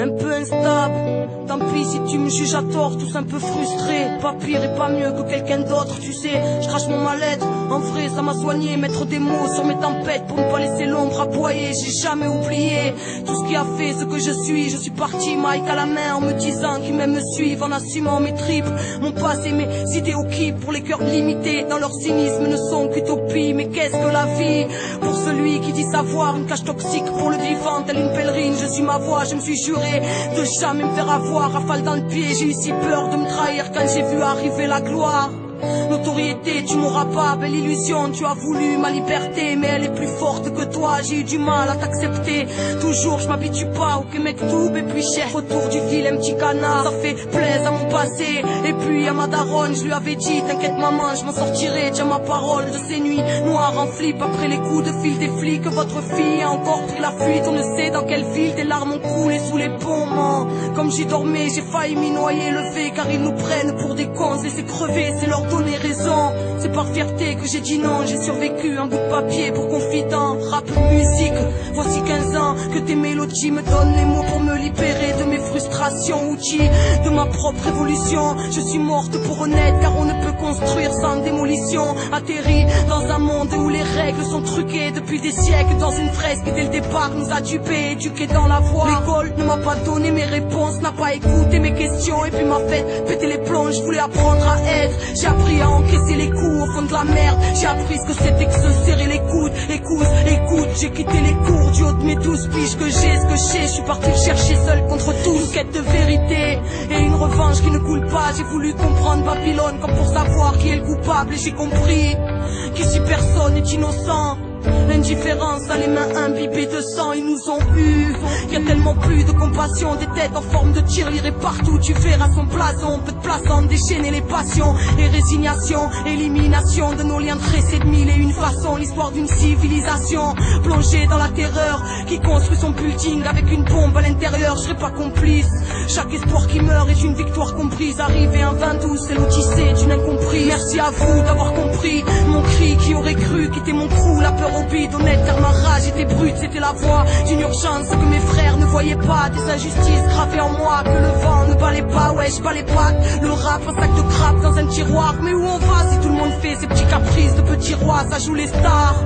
un peu instable. Tant pis si tu me juges à tort, tous un peu frustré. Pas pire et pas mieux que quelqu'un d'autre, tu sais. Je crache mon mal-être, en vrai ça m'a soigné. Mettre des mots sur mes tempêtes pour ne pas laisser l'ombre aboyer. J'ai jamais oublié tout ce qui a fait ce que je suis. Je suis parti Mike à la main en me disant qu'ils m'aiment me suivent, en assumant mes tripes, mon passé, mes idées au qui pour les cœurs limités. Dans leur cynisme ne sont qu'utopie. Mais qu'est-ce que la vie pour celui qui dit savoir? Une cage toxique pour le vivant, telle une pèlerine. Je suis ma voix, je me suis juré de jamais me faire avoir. Rafale dans le pied, j'ai eu si peur de me trahir quand j'ai vu arriver la gloire. Notoriété, tu m'auras pas, belle illusion. Tu as voulu ma liberté, mais elle est plus forte que toi. J'ai eu du mal à t'accepter. Toujours, je m'habitue pas au que mec tout est plus cher. Autour du vilain petit canard, ça fait plaisir à mon passé. Et puis à ma daronne, je lui avais dit t'inquiète maman, je m'en sortirai. Tiens ma parole de ces nuits noires en flip. Après les coups de fil des flics, votre fille a encore pris la fuite. On ne sait dans quelle ville des larmes ont coulé sous les ponts. Comme j'y dormais, j'ai failli m'y noyer, lever, car ils nous prennent pour des cons. Laisser crever, c'est leur donner raison. C'est par fierté que j'ai dit non. J'ai survécu un bout de papier pour confident. Rap, musique, voici 15 ans que tes mélodies me donnent les mots pour me libérer de mes frustrations. Outils de ma propre évolution. Je suis morte pour honnête, car on ne peut construire sans démolition. Atterri dans un monde où les règles sont truquées depuis des siècles. Dans une fresque dès le départ nous a dupés, éduqués dans la voie. L'école ne m'a pas donné mes réponses, n'a pas écouté mes questions, et puis m'a fait péter les plombs. Je voulais apprendre à être, j'ai appris à encaisser les coups au fond de la merde. J'ai appris ce que c'était que se serrer les coudes. Écoute, j'ai quitté les cours du haut de mes 12 piges que j'ai, ce que j'ai. Je suis parti le chercher seul contre tout. Une quête de vérité et une revanche qui ne coule pas. J'ai voulu comprendre Babylone comme pour savoir qui est le coupable. Et j'ai compris qu'ici personne n'est innocent. L'indifférence a les mains imbibées de sang, ils nous ont eu. Y a tellement plus de compassion, des têtes en forme de tirelire et partout tu verras son blason. Peu de place en déchaîner les passions et résignation, élimination de nos liens tressés de mille et une façons. L'histoire d'une civilisation plongée dans la terreur qui construit son building avec une bombe à l'intérieur. Je serai pas complice, chaque espoir qui meurt est une victoire comprise. Arrivé un 22, c'est l'odyssée d'une incomprise. Merci à vous d'avoir compris mon cri, qui aurait cru quitter mon crew. La peur au bide, honnête car ma rage était brute. C'était la voix d'une urgence que mes frères ne voyaient pas. Des injustices gravées en moi que le vent ne balait pas. Ouais, je balais pas le rap, un sac de crabe dans un tiroir. Mais où on va si tout le monde fait ses petits caprices de petits rois? Ça joue les stars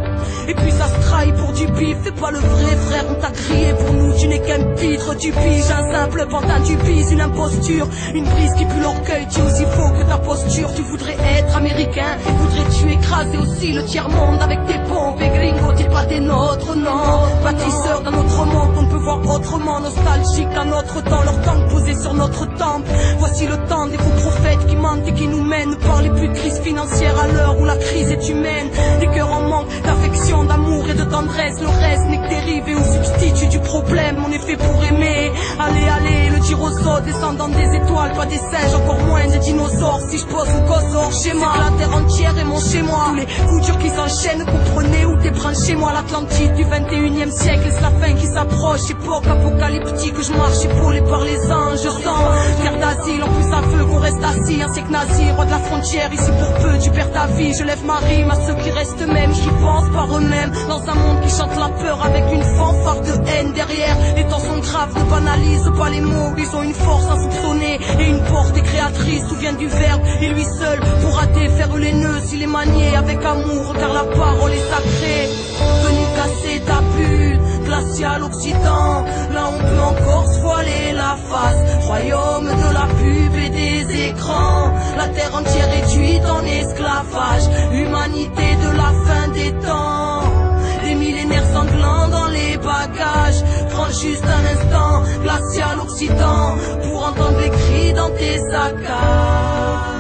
et puis ça se trahit pour du bif. C'est pas le vrai frère, on t'a crié pour nous. Tu n'es qu'un pitre, tu piges un simple pantin, tu pises une imposture. Une brise qui pue l'orgueil, tu es aussi faux que ta posture. Tu voudrais être américain et voudrais-tu écraser aussi le tiers-monde avec tes pompes et gringo, t'es pas des nôtres, non. Bâtisseurs d'un autre monde, on peut voir autrement. Nostalgique d'un autre temps, leur tank posé sur notre temple. Voici le temps des faux prophètes qui mentent et qui nous mènent. Ne parlez plus de crise financière à l'heure où la crise est humaine. Des cœurs en manque d'affection, d'amour et de tendresse. Le reste n'est que dérivé ou substitut du problème. On est fait pour aimer, allez, le dire aux autres. Descendant des étoiles, pas des singes, encore moins des dinosaures. Si je pose une cause hors schéma, c'est que la terre entière est mon chez moi. Tous les coups durs qui s'enchaînent, comprenez où t'es branché. Moi l'Atlantide du 21e siècle, c'est la fin qui s'approche. Époque apocalyptique, je marche épaulé par les anges. Je sens terre d'asile, en plus ça veut qu'on reste assis. Un siècle nazi, roi de la frontière, ici pour peu tu perds ta vie. Je lève ma rime à ceux qui restent même, qui pensent par eux-mêmes. Dans un monde qui chante la peur avec une fanfare de haine derrière. Les temps sont graves, ne banalise pas les mots. Ils ont une force insoupçonnée et une portée créatrice. Tout vient du verbe et lui seul pourra défaire les nœuds s'il est manié avec amour, car la parole est sacrée. Venu casser ta bulle, glacial occident. Là on peut encore se voiler la face. Royaume de la pub et des écrans. La terre entière réduite en esclavage. Humanité de la fin des temps. Des millénaires sanglants dans les bagages. Prends juste un instant, glacial occident, pour entendre les cris dans tes saccages.